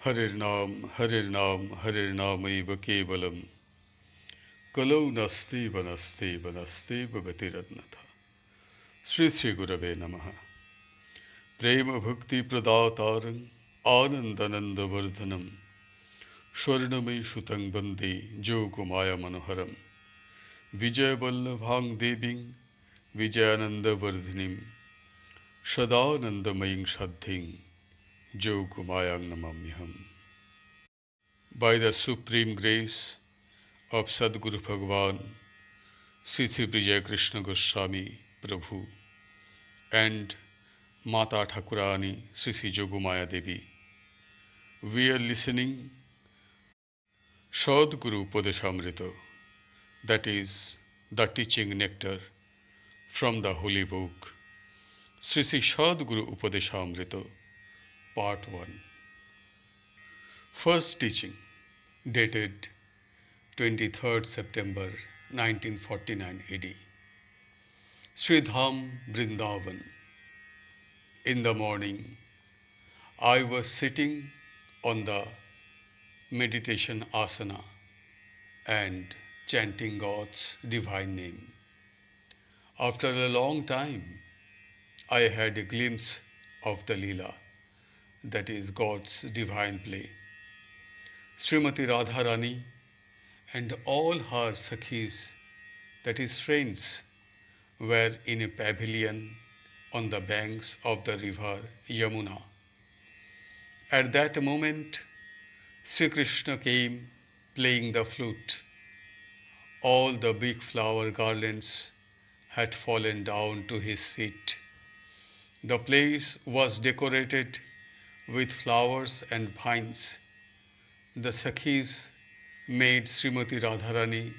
Harir Nam eva kevalam Kalau nasti vanasti vanasti bhagatiratnatha. Sri Sri Gurave Namaha. Prema Bhakti Pradataram Anandananda Vardhanam Swarnamay Shutang Bande Yogamaya Manoharam Vijay Vallabhang Deving Vijayananda Vardhanim Sadanandamaying Shaddhing Yogamayang Namamyaham. By the supreme grace of Sadguru Bhagavan Sri Sri Krishna Goswami Prabhu and Mata Thakurani Sri Sri Yogamaya Devi, we are listening Sadguru Upadeshamrita, that is the teaching nectar from the holy book Sri Sri Sadguru Upadeshamrita, Part 1. First teaching, dated 23rd September 1949 AD. Sridham, Vrindavan. In the morning, I was sitting on the meditation asana and chanting God's divine name. After a long time, I had a glimpse of the Leela, that is God's divine play. Srimati Radharani and all her Sakhis, that is friends, were in a pavilion on the banks of the river Yamuna. At that moment, Sri Krishna came playing the flute. All the big flower garlands had fallen down to his feet. The place was decorated with flowers and vines. The Sakhis made Srimati Radharani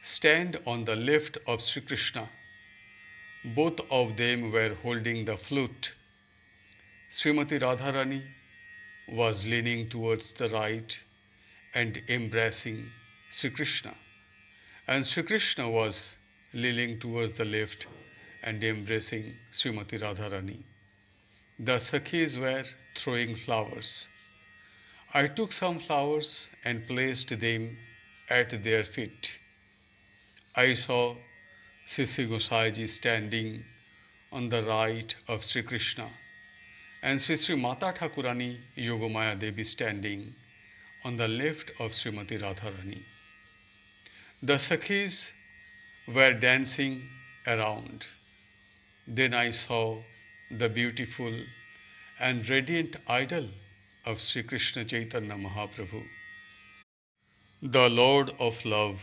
stand on the left of Sri Krishna. Both of them were holding the flute. Srimati Radharani was leaning towards the right and embracing Sri Krishna, and Sri Krishna was leaning towards the left and embracing Srimati Radharani. The Sakhis were throwing flowers. I took some flowers and placed them at their feet. I saw Sri Sri Gosaiji standing on the right of Sri Krishna and Sri Sri Mata Thakurani Yogamaya Devi standing on the left of Srimati Radharani. The Sakhis were dancing around. Then I saw the beautiful and radiant idol of Sri Krishna Chaitanya Mahaprabhu, the Lord of Love,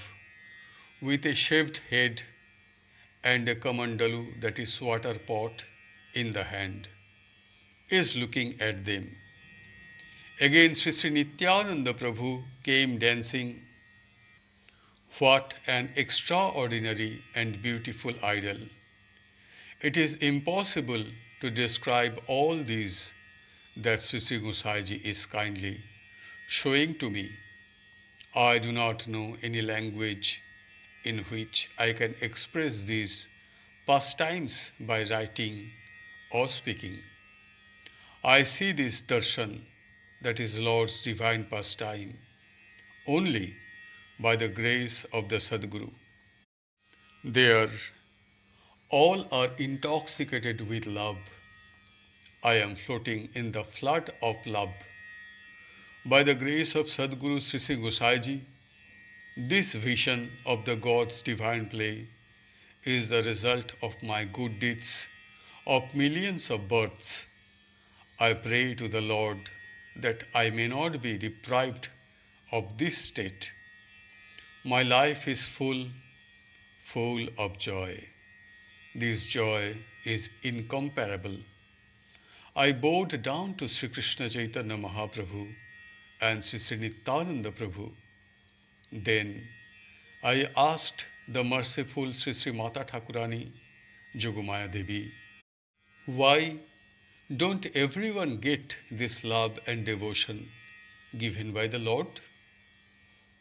with a shaved head and a Kamandalu, that is water pot, in the hand, is looking at them. Again Sri Sri Nityananda Prabhu came dancing. What an extraordinary and beautiful idol! It is impossible to describe all these that Sri Sri Gosaiji is kindly showing to me. I do not know any language in which I can express these pastimes by writing or speaking. I see this darshan, that is Lord's divine pastime, only by the grace of the Sadguru. There, all are intoxicated with love. I am floating in the flood of love. By the grace of Sadguru Sri Sri Gosaiji, this vision of the God's divine play is the result of my good deeds of millions of births. I pray to the Lord that I may not be deprived of this state. My life is full of joy. This joy is incomparable. I bowed down to Sri Krishna Chaitanya Mahaprabhu and Sri Sri Nityananda Prabhu. Then I asked the merciful Sri Sri Mata Thakurani Yogamaya Devi, why don't everyone get this love and devotion given by the Lord?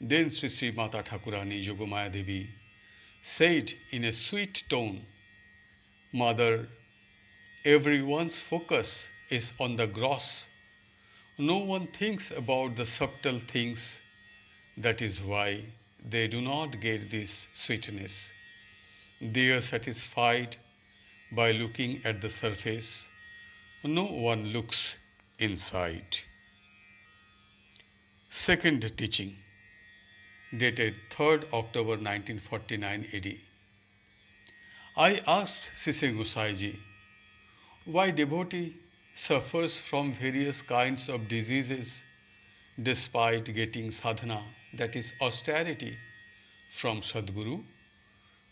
Then Sri Sri Mata Thakurani Yogamaya Devi said in a sweet tone, Mother, everyone's focus is on the gross, No one thinks about the subtle things. That is why they do not get this sweetness. They are satisfied by looking at the surface. No one looks inside. Second teaching, dated 3rd October 1949 AD. I asked Sri Sri Gosaiji why devotee suffers from various kinds of diseases despite getting sadhana, that is austerity, from Sadguru,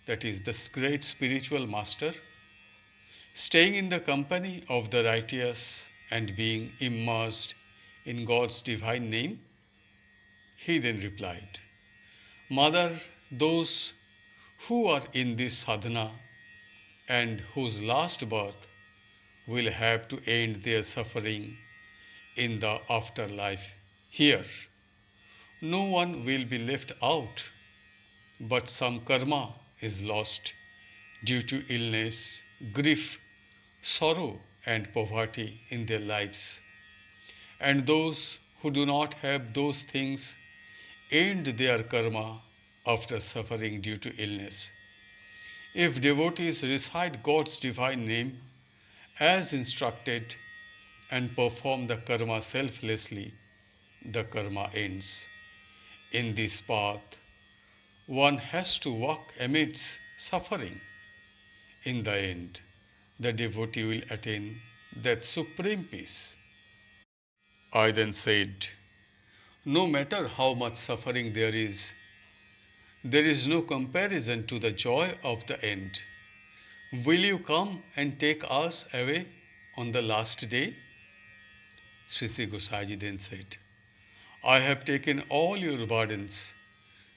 that is the great spiritual master, staying in the company of the righteous and being immersed in God's divine name. He then replied, Mother, those who are in this sadhana and whose last birth will have to end their suffering in the afterlife here. No one will be left out, but some karma is lost due to illness, grief, sorrow, and poverty in their lives. And those who do not have those things end their karma after suffering due to illness. If devotees recite God's divine name as instructed and perform the karma selflessly, the karma ends. In this path, one has to walk amidst suffering. In the end, the devotee will attain that supreme peace. I then said, no matter how much suffering there is no comparison to the joy of the end. Will you come and take us away on the last day? Sri Sri Gosaiji then said, I have taken all your burdens.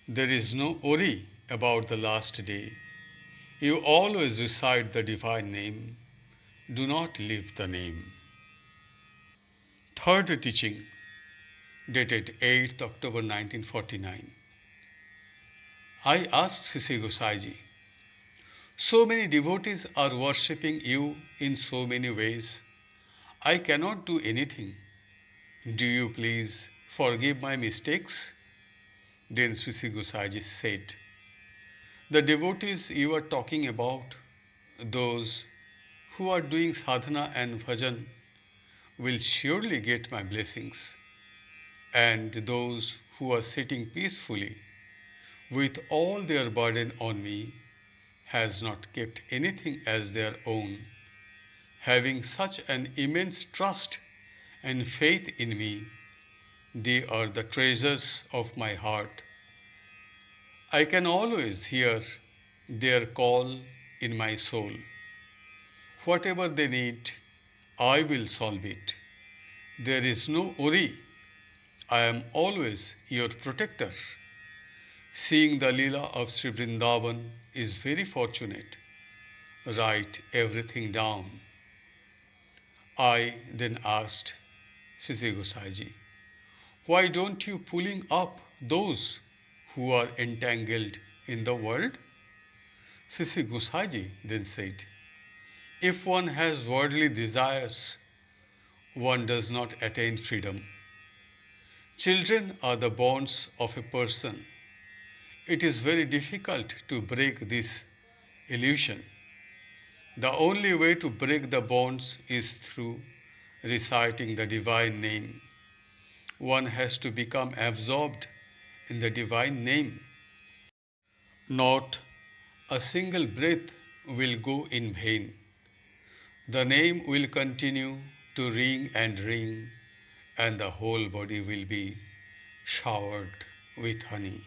There is no worry about the last day. You always recite the divine name. Do not leave the name. Third teaching, dated 8th October 1949. I asked Sri Sri Gosaiji, so many devotees are worshipping you in so many ways. I cannot do anything. Do you please forgive my mistakes? Then Sri Sri Gosaiji said, the devotees you are talking about, those who are doing sadhana and bhajan, will surely get my blessings. And those who are sitting peacefully with all their burden on me has not kept anything as their own, having such an immense trust and faith in me, they are the treasures of my heart. I can always hear their call in my soul. Whatever they need, I will solve it. There is no worry. I am always your protector. Seeing the Leela of Sri Vrindavan is very fortunate. Write everything down. I then asked Sri Sri Gosaiji, why don't you pulling up those who are entangled in the world? Sri Sri Gosaiji then said, if one has worldly desires, one does not attain freedom. Children are the bonds of a person. It is very difficult to break this illusion. The only way to break the bonds is through reciting the divine name. One has to become absorbed in the divine name. Not a single breath will go in vain. The name will continue to ring, and the whole body will be showered with honey.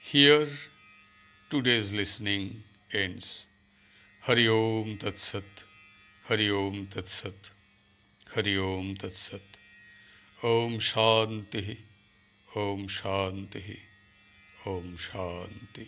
Here today's listening ends. Hari Om Tat Sat, Hari Om Tat Sat, Hari Om Tat Sat. Om Shanti, Om Shanti, Om Shanti.